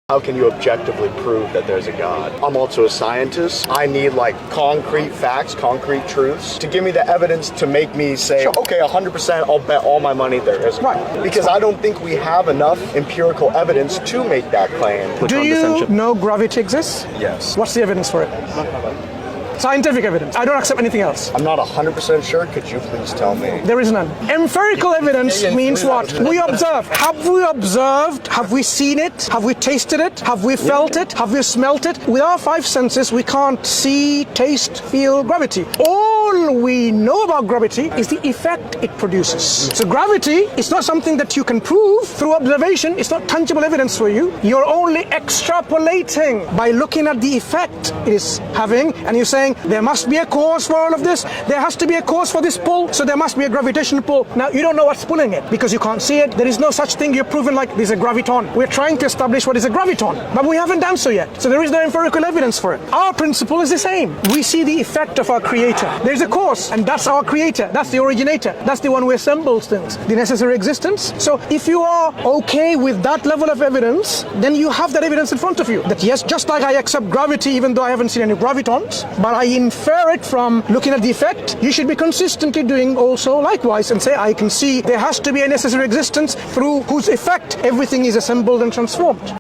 How can you objectively prove that there's a God? I'm also a scientist. I need like concrete facts, concrete truths to give me the evidence to make me say, okay, 100% I'll bet all my money there is a God. Because I don't think we have enough empirical evidence to make that claim. Do you know gravity exists? Yes. What's the evidence for it? Scientific evidence. I don't accept anything else. I'm not 100% sure. Could you please tell me? There is none. Empirical evidence means what? We observe. Have we observed? Have we seen it? Have we tasted it? Have we felt it? Have we smelt it? With our five senses, we can't see, taste, feel gravity. All we know about gravity is the effect it produces. So gravity is not something that you can prove through observation. It's not tangible evidence for you. You're only extrapolating by looking at the effect it is having, and you're saying, there must be a cause for all of this. There has to be a cause for this pull, so there must be a gravitational pull. Now, you don't know what's pulling it because you can't see it. There is no such thing you're proving like there's a graviton. We're trying to establish what is a graviton, but we haven't done so yet. So there is no empirical evidence for it. Our principle is the same. We see the effect of our creator. There's a cause, and that's our creator. That's the originator. That's the one who assembles things, the necessary existence. So if you are okay with that level of evidence, then you have that evidence in front of you. That yes, just like I accept gravity even though I haven't seen any gravitons, but I infer it from looking at the effect, you should be consistently doing also likewise and say, I can see there has to be a necessary existence through whose effect everything is assembled and transformed.